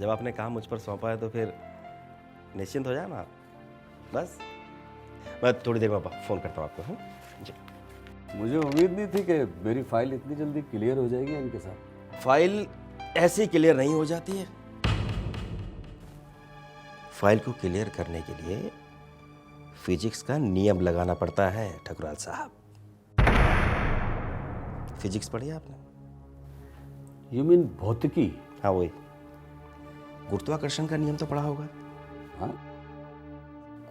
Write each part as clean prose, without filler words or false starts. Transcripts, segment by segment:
जब आपने काम मुझ पर सौंपा है तो फिर निश्चिंत हो जाए ना। बस मैं थोड़ी देर में फ़ोन करता हूँ आपको। जी। मुझे उम्मीद नहीं थी कि मेरी फाइल इतनी जल्दी क्लियर हो जाएगी इनके साथ। फाइल ऐसी क्लियर नहीं हो जाती है। फाइल को क्लियर करने के लिए फिजिक्स का नियम लगाना पड़ता है ठकुराल साहब। फिजिक्स पढ़ी है आपने? यू मीन भौतिकी? हाँ वही, गुरुत्वाकर्षण का नियम तो पढ़ा होगा। हाँ।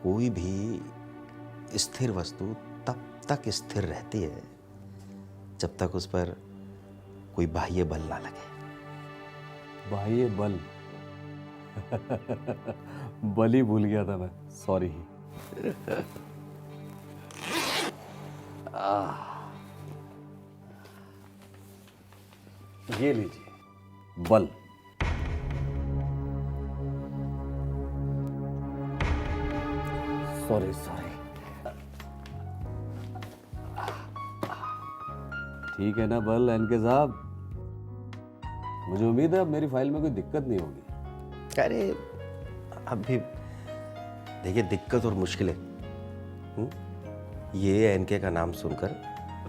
कोई भी स्थिर वस्तु तब तक स्थिर रहती है जब तक उस पर कोई बाह्य बल ना लगे। बाह्य बल? बल ही भूल गया था मैं, सॉरी। ये लीजिए बल। Sorry sorry. ठीक है ना बल एनके साहब? मुझे उम्मीद है अब मेरी फाइल में कोई दिक्कत नहीं होगी। अरे अब भी देखिए, दिक्कत और मुश्किलें ये एनके का नाम सुनकर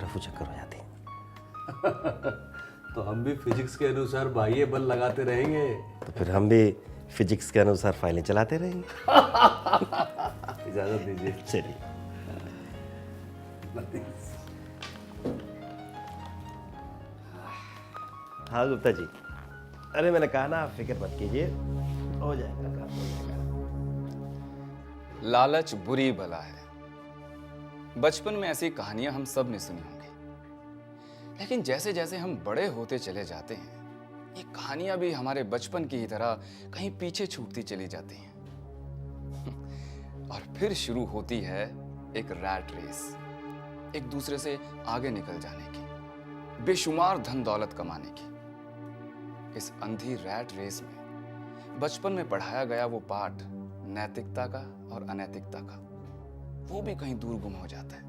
रफू चक्कर हो जाते हैं। तो हम भी फिजिक्स के अनुसार बाह्य बल लगाते रहेंगे। तो फिर हम भी फिजिक्स के अनुसार फाइलें चलाते रहेंगे। इजाजत दीजिए। चलिए। हाँ गुप्ता जी, अरे मैंने कहा ना, आप फिक्र मत कीजिए, हो जाएगा काम, हो जाएगा। लालच बुरी बला है। बचपन में ऐसी कहानियां हम सब ने सुनी होंगी, लेकिन जैसे जैसे हम बड़े होते चले जाते हैं, ये कहानियां भी हमारे बचपन की ही तरह कहीं पीछे छूटती चली जाती हैं। और फिर शुरू होती है एक रैट रेस, एक दूसरे से आगे निकल जाने की, बेशुमार धन दौलत कमाने की। इस अंधी रैट रेस में बचपन में पढ़ाया गया वो पाठ नैतिकता का और अनैतिकता का, वो भी कहीं दूर गुम हो जाता है।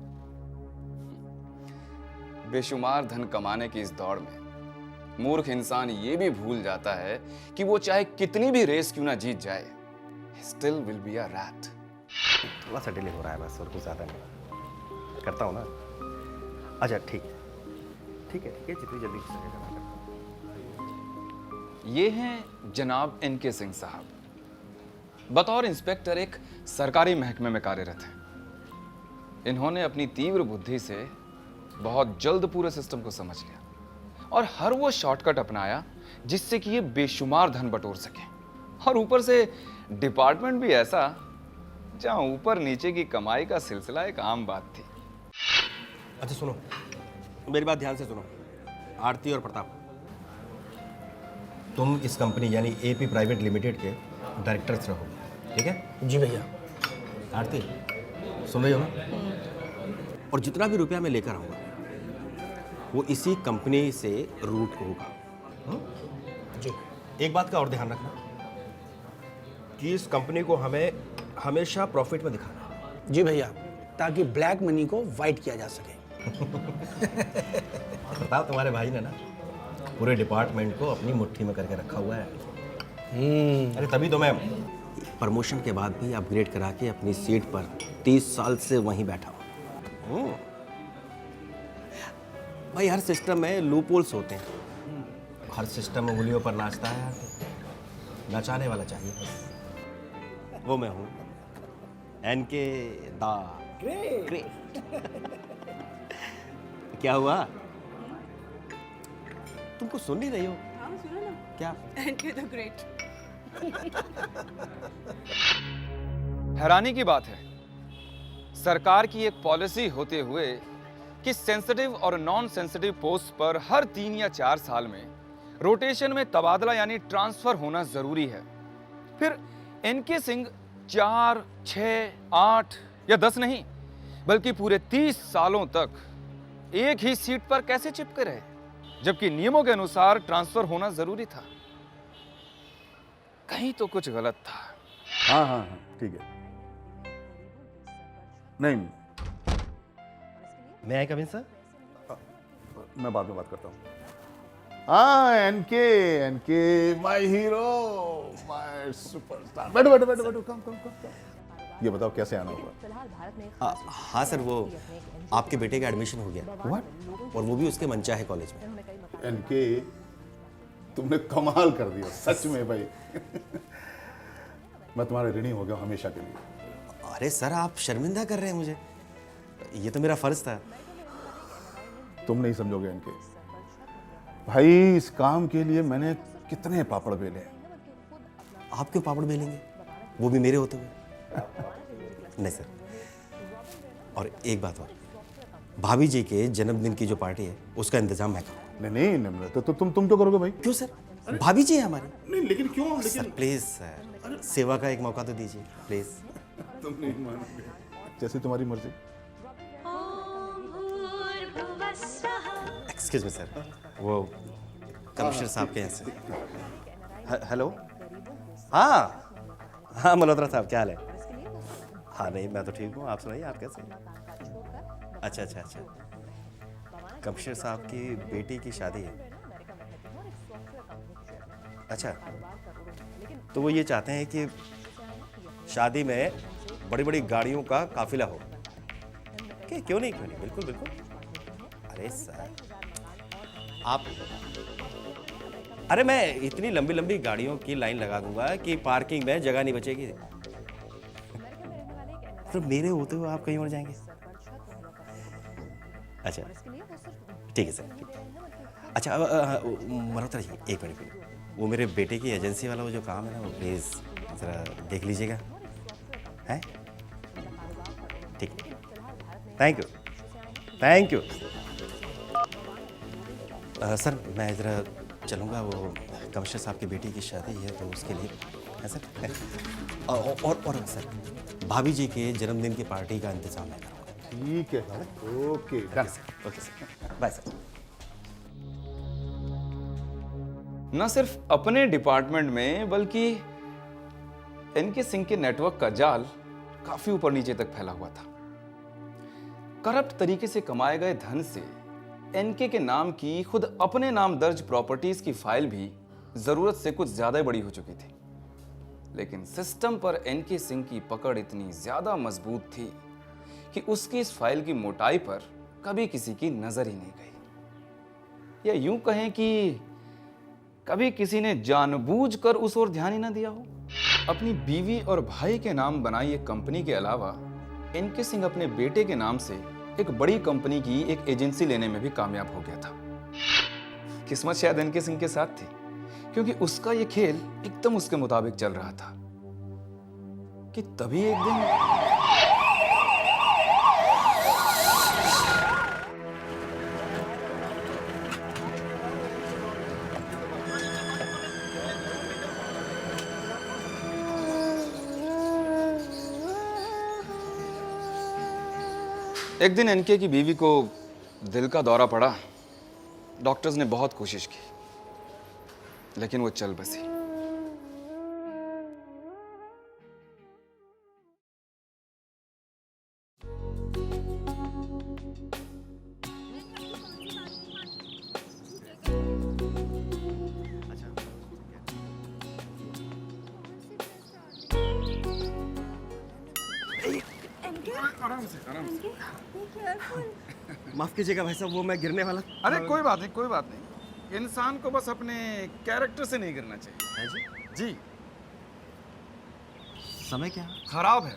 बेशुमार धन कमाने की इस दौड़ में मूर्ख इंसान ये भी भूल जाता है कि वो चाहे कितनी भी रेस क्यों ना जीत जाए, still will be a rat. थोड़ा सा डिले हो रहा है बस, और कुछ ज़्यादा नहीं। करता हूँ ना। अच्छा ठीक है, ठीक है, ठीक है, जितनी जल्दी हो सकेगा मैं करता हूँ। ये हैं जनाब एनके सिंह साहब। बतौर इंस्पेक्टर एक सरकारी महकमे में कार्यरत हैं। इन्होंने अपनी तीव्र बुद्धि से बहुत जल्द पूरे सिस्टम को समझ लिया और हर वो शॉर्टकट अपनाया जिससे कि ये बेशुमार धन बटोर सके। और ऊपर से डिपार्टमेंट भी ऐसा जहां ऊपर नीचे की कमाई का सिलसिला एक आम बात थी। अच्छा सुनो, मेरी बात ध्यान से सुनो। आरती और प्रताप, तुम इस कंपनी यानी एपी प्राइवेट लिमिटेड के डायरेक्टर्स रहोगे, ठीक है? जी भैया। आरती सुन रही हो ना? और जितना भी रुपया मैं लेकर आऊँगा वो इसी कंपनी से रूट होगा। जी। एक बात का और ध्यान रखना कि इस कंपनी को हमें हमेशा प्रॉफिट में दिखाना है। जी भैया, ताकि ब्लैक मनी को वाइट किया जा सके। प्रताप तुम्हारे भाई ने ना पूरे डिपार्टमेंट को अपनी मुट्ठी में करके रखा हुआ है। अरे तभी तो मैं प्रमोशन के बाद भी अपग्रेड करा के अपनी सीट पर 30 साल से वहीं बैठा हूँ। भाई हर सिस्टम में लूपहोल्स होते हैं, हर सिस्टम में उंगलियों पर नाचता है यार, नचाने वाला चाहिए बस। वो मैं हूँ, एनके दा ग्रेट। क्या हुआ? तुम कुछ सुन नहीं रही हो? हाँ सुनो ना, क्या? NK the great. हैरानी की बात है, सरकार की एक पॉलिसी होते हुए कि सेंसिटिव और नॉन सेंसिटिव पोस्ट पर हर 3 या 4 साल में रोटेशन में तबादला यानी ट्रांसफर होना जरूरी है। फिर एनके सिंह 4, 6, 8 या 10 नहीं, बल्कि पूरे 30 सालों तक एक ही सीट पर कैसे चिपके रहे, जबकि नियमों के अनुसार ट्रांसफर होना जरूरी था। कहीं तो कुछ गलत था। हाँ हाँ हाँ ठीक है। नहीं, मैं आई कम इन सर? मैं बाद में बात करता हूँ। हाँ NK my hero my superstar. बैठो बैठो बैठो बैठो, कम कम कम कम। ये बताओ कैसे आना होगा? हाँ सर, वो आपके बेटे का एडमिशन हो गया। व्हाट? और वो भी उसके मनचाहे कॉलेज में। एनके तुमने कमाल कर दिया सच में भाई। मैं तुम्हारे ऋणी हो गया हमेशा के लिए। अरे सर, आप शर्मिंदा कर रहे हैं मुझे, ये तो मेरा फर्ज था। तुम नहीं समझोगे इनके भाई, इस काम के लिए मैंने कितने पापड़ बेले हैं। आप क्यों पापड़ बेलेंगे, वो भी मेरे होते हुए? नहीं सर। और एक बात और, भाभी जी के जन्मदिन की जो पार्टी है उसका इंतजाम मैं करूँ। नहीं नहीं तो तुम क्यों करोगे भाई? क्यों सर, भाभी जी है हमारी। नहीं लेकिन क्यों? सर प्लीज सर, सेवा का एक मौका तो दीजिए प्लीज। तुम नहीं मानोगे, जैसे तुम्हारी मर्जी। एक्सक्यूज मी सर, वो कमिश्नर साहब के यहाँ से। हेलो। हाँ हाँ मल्होत्रा साहब, क्या हाल है? हाँ नहीं, मैं तो ठीक हूँ, आप सुनाइए, आप कैसे हैं? अच्छा अच्छा अच्छा, कमिश्नर साहब की बेटी की शादी है। अच्छा, तो वो ये चाहते हैं कि शादी में बड़ी बड़ी गाड़ियों का काफिला हो। क्यों नहीं, बिल्कुल बिल्कुल। अरे सर आप, अरे मैं इतनी लंबी लंबी गाड़ियों की लाइन लगा दूंगा कि पार्किंग में जगह नहीं बचेगी। तो मेरे होते हुए आप कहीं और जाएंगे? अच्छा ठीक है सर, ठीक है। अच्छा मल्होत्रा जी, एक मिनट, वो मेरे बेटे की एजेंसी वाला वो जो काम है ना, वो प्लीज़ ज़रा देख लीजिएगा, हैं? ठीक है, thank you thank you. Sir मैं ज़रा चलूँगा, वो कमिश्नर साहब की बेटी की शादी है तो उसके लिए है सर। और सर, भाभी जी के जन्मदिन की पार्टी का इंतजाम मैं करूँगा। ठीक है, okay done. Okay sir, bye sir. न सिर्फ अपने डिपार्टमेंट में बल्कि एनके सिंह के नेटवर्क का जाल काफी ऊपर नीचे तक फैला हुआ था। करप्ट तरीके से कमाए गए धन से एनके के नाम की खुद अपने नाम दर्ज प्रॉपर्टीज की फाइल भी जरूरत से कुछ ज्यादा बड़ी हो चुकी थी। लेकिन सिस्टम पर एनके सिंह की पकड़ इतनी ज्यादा मजबूत थी कि उसकी इस फाइल की मोटाई पर कभी किसी की नजर ही नहीं गई, या यूं कहें कि कभी किसी ने जानबूझकर उस ओर ध्यान ही ना दिया हो। अपनी बीवी और भाई के नाम बनाई एक कंपनी के अलावा एनके सिंह अपने बेटे के नाम से एक बड़ी कंपनी की एक एजेंसी लेने में भी कामयाब हो गया था। किस्मत शायद एनके सिंह के साथ थी, क्योंकि उसका ये खेल एकदम उसके मुताबिक चल रहा था कि तभी एक दिन एनके की बीवी को दिल का दौरा पड़ा। डॉक्टर्स ने बहुत कोशिश की, लेकिन वो चल बसी। माफ कीजिएगा भाई साहब, वो मैं गिरने वाला। अरे कोई बात नहीं, कोई बात नहीं। इंसान को बस अपने कैरेक्टर से नहीं गिरना चाहिए। है जी? जी। समय क्या खराब है।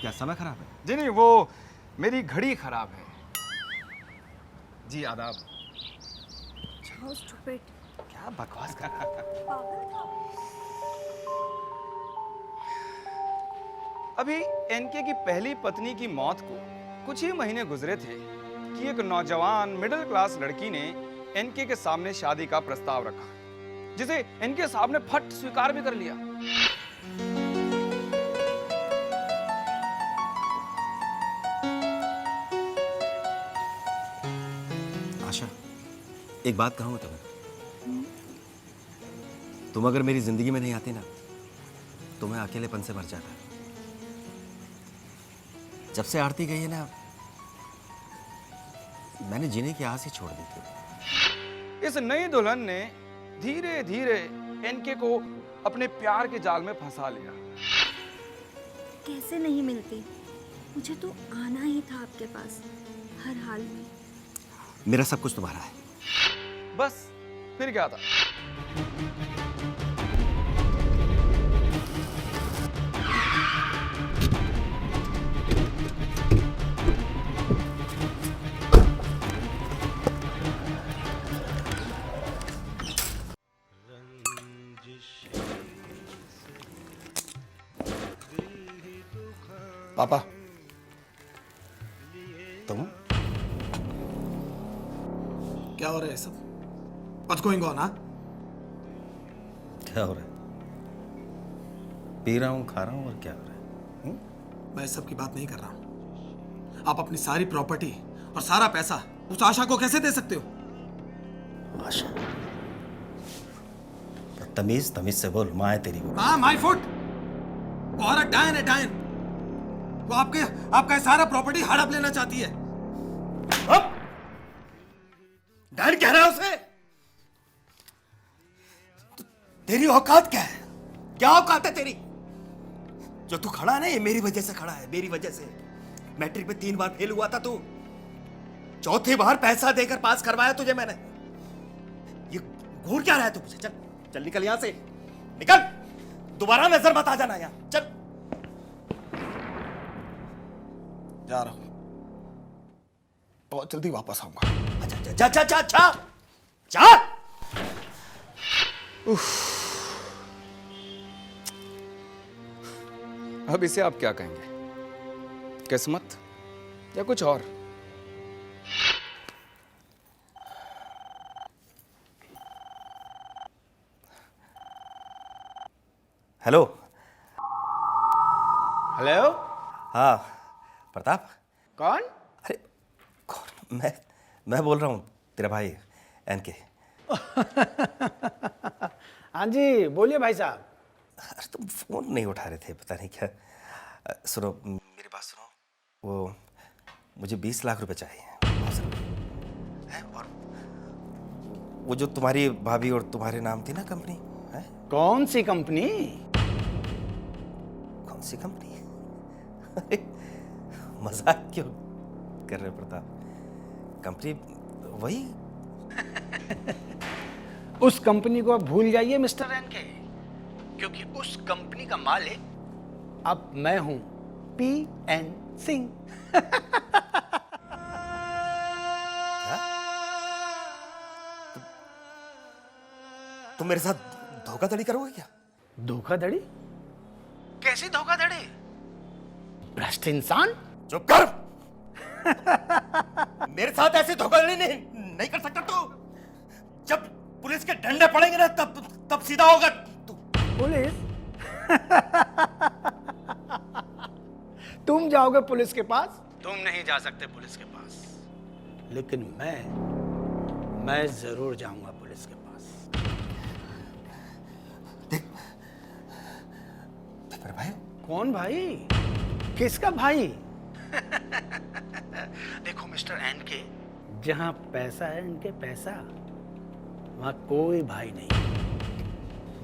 क्या समय खराब है? जी नहीं, वो मेरी घड़ी खराब है। जी आदाब। क्या बकवास कर रहा है? अभी एनके की पहली पत्नी की मौत को कुछ ही महीने गुजरे थे कि एक नौजवान मिडिल क्लास लड़की ने एनके के सामने शादी का प्रस्ताव रखा, जिसे एनके साहब ने फट स्वीकार भी कर लिया। आशा, एक बात कहूँ तुम्हें, तुम अगर मेरी जिंदगी में नहीं आती ना तो मैं अकेलेपन से मर जाता। जब से आरती गई है ना, मैंने जीने की आस ही छोड़ दी थी। इस नई दुल्हन ने धीरे धीरे एनके को अपने प्यार के जाल में फंसा लिया। कैसे नहीं मिलती, मुझे तो आना ही था आपके पास हर हाल में। मेरा सब कुछ तुम्हारा है। बस फिर क्या था। पापा, तुम क्या हो रहा है सब? What's going on, हाँ? क्या हो रहा है? पी रहा हूँ, खा रहा हूँ, और क्या हो रहा है? मैं इस सब की बात नहीं कर रहा हूँ। आप अपनी सारी प्रॉपर्टी और सारा पैसा उस आशा को कैसे दे सकते हो? आशा, तमीज तमीज से बोल, माँ है तेरी। हाँ, my foot। वो औरत डायन है, डायन। वो आपका सारा प्रॉपर्टी हड़प लेना चाहती है। डर कह रहा है उसे? तेरी औकात क्या है? क्या औकात है तेरी? जो तू खड़ा है ना, ये मेरी वजह से खड़ा है, मेरी वजह से। मैट्रिक में 3 बार फेल हुआ था तू, चौथी बार पैसा देकर पास करवाया तुझे मैंने। ये घूर क्या रहा है तू मुझे? चल चल निकल यहां से, निकल। दोबारा नजर मत आ जाना यहां, चल। जा रहा हूं, बहुत जल्दी वापस आऊंगा। अच्छा जा जा जा जा जा। अब इसे आप क्या कहेंगे, किस्मत या कुछ और? हेलो। हेलो, हाँ प्रताप। कौन? अरे कौन? मैं बोल रहा हूँ, तेरा भाई एनके। हाँ जी, बोलिए भाई साहब। अरे तुम फोन नहीं उठा रहे थे, पता नहीं क्या। सुनो, मेरी बात सुनो। वो मुझे 20 लाख रुपए चाहिए, बहुत ज़रूरी है। और वो जो तुम्हारी भाभी और तुम्हारे नाम थी ना कंपनी है? कौन सी कंपनी? कौन सी कंपनी? अरे मजाक क्यों कर रहे हो प्रताप? कंपनी वही। उस कंपनी को आप भूल जाइए मिस्टर एनके, क्योंकि उस कंपनी का मालिक अब मैं हूं, PN सिंह। क्या? तुम मेरे साथ धोखाधड़ी करोगे क्या? धोखाधड़ी? कैसी धोखाधड़ी? भ्रष्ट इंसान। चुप कर। मेरे साथ ऐसी धोखाधड़ी नहीं कर सकता तू। जब पुलिस के डंडे पड़ेंगे ना, तब सीधा होगा तू। पुलिस? तुम जाओगे पुलिस के पास? तुम नहीं जा सकते पुलिस के पास, लेकिन मैं जरूर जाऊंगा पुलिस के पास। देख मेरे भाई। कौन भाई? किसका भाई? देखो मिस्टर एनके, जहां पैसा है इनके पैसा, वहां कोई भाई नहीं,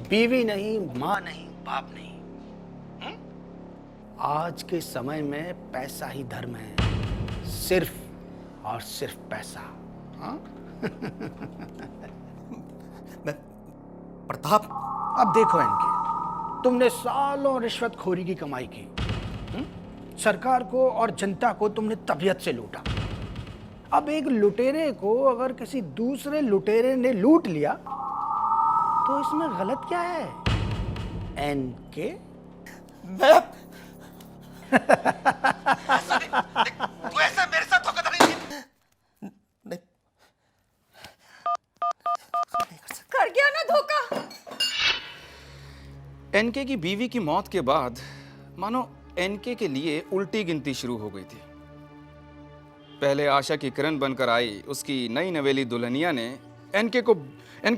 बीवी नहीं, मां नहीं, बाप नहीं। आज के समय में पैसा ही धर्म है, सिर्फ और सिर्फ पैसा। हाँ? मैं प्रताप। अब देखो इनके, तुमने सालों रिश्वतखोरी की कमाई की, सरकार को और जनता को तुमने तबीयत से लूटा। अब एक लुटेरे को अगर किसी दूसरे लुटेरे ने लूट लिया तो इसमें गलत क्या है एनके? मैं तू ऐसा मेरे साथ धोखाधड़ी नहीं कर गया ना धोखा। एनके की बीवी की मौत के बाद मानो एनके के लिए उल्टी गिनती शुरू हो गई थी। पहले आशा की किरण बनकर आई उसकी नई नवेली दुल्हनिया ने एनके को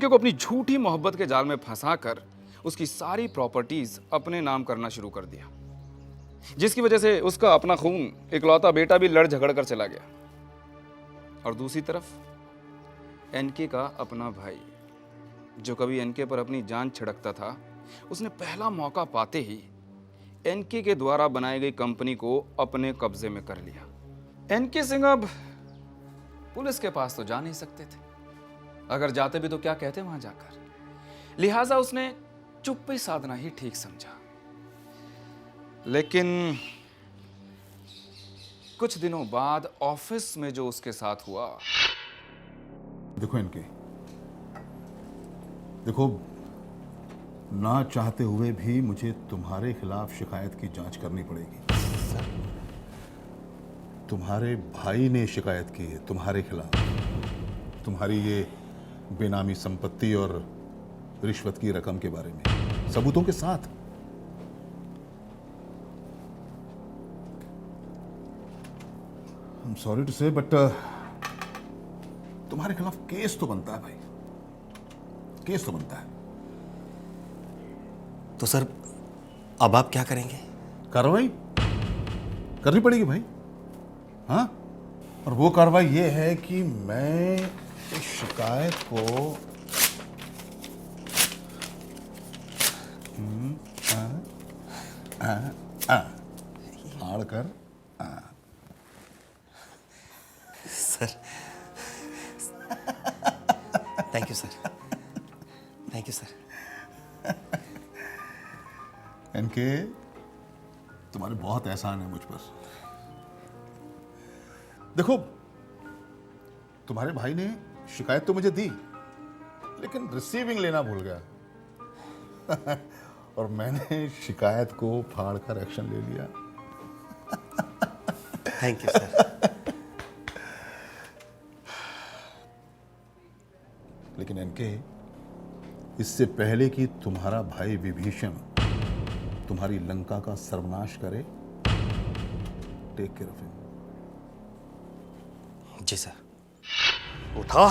अपनी झूठी मोहब्बत के जाल में फंसाकर उसकी सारी प्रॉपर्टीज अपने नाम करना शुरू कर दिया, जिसकी वजह से उसका अपना खून इकलौता बेटा भी लड़ झगड़ कर चला गया। और दूसरी तरफ एनके का अपना भाई, जो कभी एनके पर अपनी जान छिड़कता था, उसने पहला मौका पाते ही एनके के द्वारा बनाई गई कंपनी को अपने कब्जे में कर लिया। एनके सिंह अब पुलिस के पास तो जा नहीं सकते थे, अगर जाते भी तो क्या कहते वहां जाकर, लिहाजा उसने चुप्पी साधना ही ठीक समझा। लेकिन कुछ दिनों बाद ऑफिस में जो उसके साथ हुआ, देखो इनके, देखो ना चाहते हुए भी मुझे तुम्हारे खिलाफ शिकायत की जांच करनी पड़ेगी। तुम्हारे भाई ने शिकायत की है तुम्हारे खिलाफ, तुम्हारी ये बेनामी संपत्ति और रिश्वत की रकम के बारे में, सबूतों के साथ। आई एम सॉरी टू से, बट तुम्हारे खिलाफ केस तो बनता है भाई, केस तो बनता है। तो सर अब आप क्या करेंगे? कार्रवाई करनी पड़ेगी भाई, हाँ। और वो कार्रवाई ये है कि मैं इस शिकायत को आड़ कर sir thank you sir, thank you sir. इनके तुम्हारे बहुत एहसान है मुझ पर। देखो तुम्हारे भाई ने शिकायत तो मुझे दी, लेकिन रिसीविंग लेना भूल गया और मैंने शिकायत को फाड़ कर एक्शन ले लिया। Thank you sir. लेकिन इनके, इससे पहले कि तुम्हारा भाई विभीषण तुम्हारी लंका का सर्वनाश करे, टेक केयर ऑफ हिम। जी सर। उठा।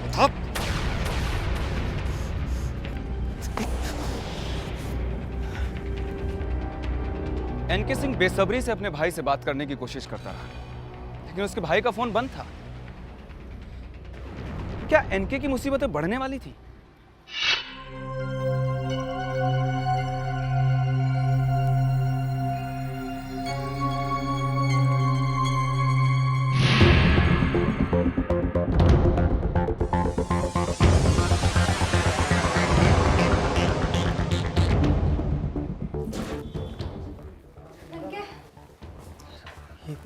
उठा। एनके सिंह बेसब्री से अपने भाई से बात करने की कोशिश करता रहा, लेकिन उसके भाई का फोन बंद था। क्या एनके की मुसीबतें बढ़ने वाली थी?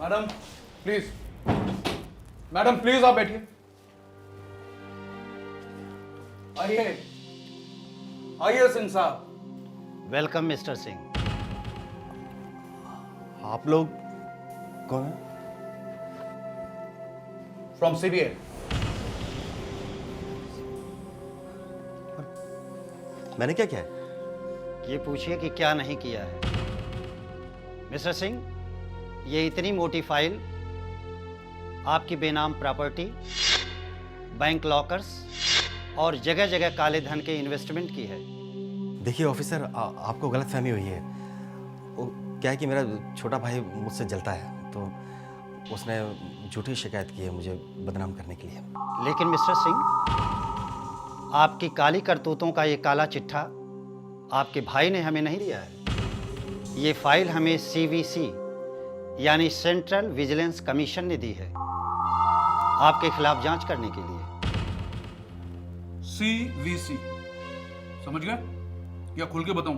मैडम प्लीज, मैडम प्लीज आप बैठिए। आइए आइए सिंह साहब। Welcome mister Singh. आप लोग कौन हैं? From CBI. मैंने क्या किया है? ये पूछिए कि क्या नहीं किया है। मिस्टर सिंह, ये इतनी मोटी फाइल आपकी बेनाम प्रॉपर्टी, बैंक लॉकर्स और जगह जगह काले धन के इन्वेस्टमेंट की है। देखिए ऑफिसर, आपको गलतफहमी हुई है। वो क्या है कि मेरा छोटा भाई मुझसे जलता है, तो उसने झूठी शिकायत की है मुझे बदनाम करने के लिए। लेकिन मिस्टर सिंह, आपकी काली करतूतों का ये काला चिट्ठा आपके भाई ने हमें नहीं दिया है। ये फाइल हमें CVC यानी सेंट्रल विजिलेंस कमीशन ने दी है आपके खिलाफ जांच करने के लिए। CVC समझ गए? या खुल के बताऊं?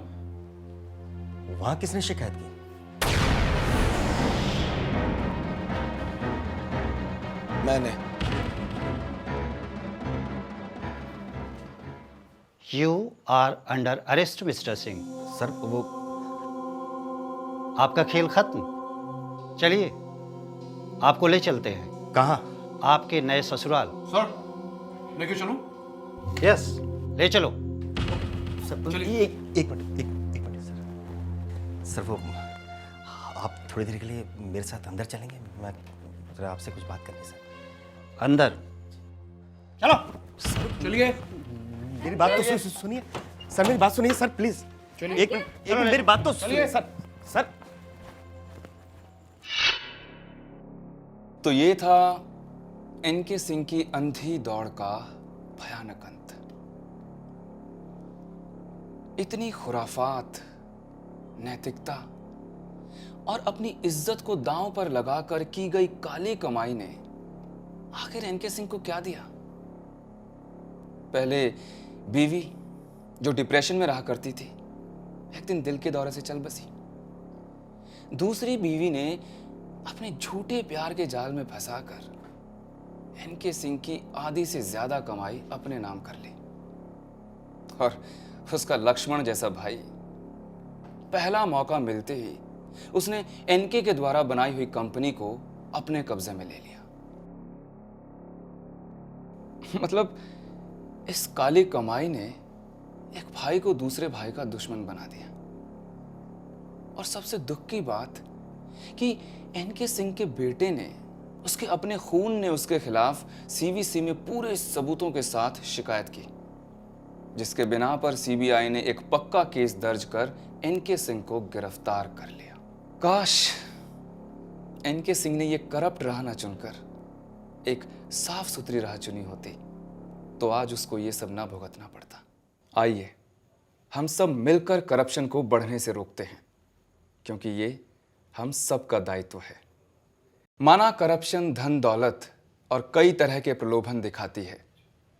वहां किसने शिकायत की? मैंने। You are under arrest, mister Singh. Sir वो आपका खेल खत्म। चलिए आपको ले चलते हैं। कहाँ? आपके नए ससुराल। सर लेके चलूं? यस, ले चलो। सर एक मिनट सर वो आप थोड़ी देर के लिए मेरे साथ अंदर चलेंगे? मैं जरा आपसे कुछ बात करनी सर। अंदर चलो चलिए। मेरी बात तो सुनिए सर, मेरी बात सुनिए सर प्लीज। चलिए। एक मिनट मेरी बात तो सुनिए सर। सर तो ये था एनके सिंह की अंधी दौड़ का भयानक अंत। इतनी खुराफात, नैतिकता और अपनी इज्जत को दांव पर लगाकर की गई काली कमाई ने आखिर एनके सिंह को क्या दिया? पहले बीवी जो डिप्रेशन में रहा करती थी, एक दिन दिल के दौरे से चल बसी। दूसरी बीवी ने अपने झूठे प्यार के जाल में फंसाकर एनके सिंह की आधी से ज्यादा कमाई अपने नाम कर ली। और उसका लक्ष्मण जैसा भाई पहला मौका मिलते ही उसने एनके के द्वारा बनाई हुई कंपनी को अपने कब्जे में ले लिया। मतलब इस काली कमाई ने एक भाई को दूसरे भाई का दुश्मन बना दिया। और सबसे दुख की बात कि एनके सिंह के बेटे ने, उसके अपने खून ने उसके खिलाफ सीवीसी में पूरे सबूतों के साथ शिकायत की, जिसके बिना पर सीबीआई ने एक पक्का केस दर्ज कर एनके सिंह को गिरफ्तार कर लिया। काश एनके सिंह ने यह करप्ट राह न चुनकर एक साफ सुथरी राह चुनी होती तो आज उसको ये सब ना भुगतना पड़ता। आइए हम सब मिलकर करप्शन को बढ़ने से रोकते हैं, क्योंकि ये हम सब का दायित्व है। माना करप्शन धन दौलत और कई तरह के प्रलोभन दिखाती है,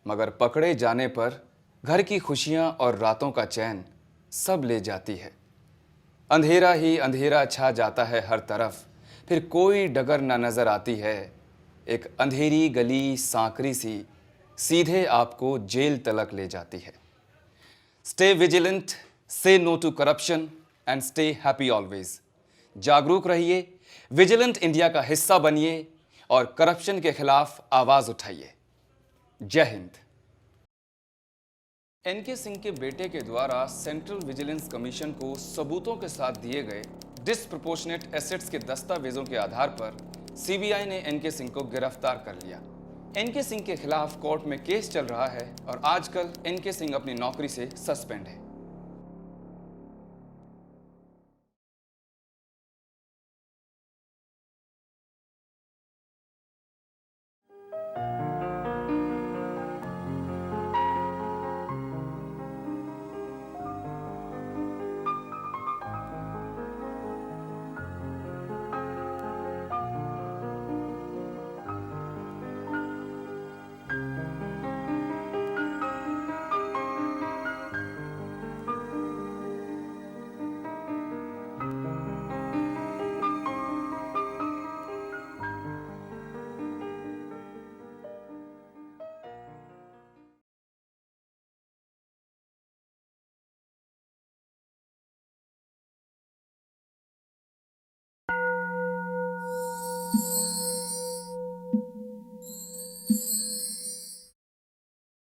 मगर पकड़े जाने पर घर की खुशियां और रातों का चैन सब ले जाती है। अंधेरा ही अंधेरा छा जाता है हर तरफ, फिर कोई डगर न नजर आती है। एक अंधेरी गली सांकरी सी सीधे आपको जेल तलक ले जाती है। Stay vigilant, say no to corruption and stay happy always. जागरूक रहिए, विजिलेंट इंडिया का हिस्सा बनिए और करप्शन के खिलाफ आवाज उठाइए। जय हिंद। एनके सिंह के बेटे के द्वारा सेंट्रल विजिलेंस कमीशन को सबूतों के साथ दिए गए डिसप्रोपोर्शनेट एसेट्स के दस्तावेजों के आधार पर सीबीआई ने एनके सिंह को गिरफ्तार कर लिया। एनके सिंह के खिलाफ कोर्ट में केस चल रहा है और आजकल एनके सिंह अपनी नौकरी से सस्पेंड है।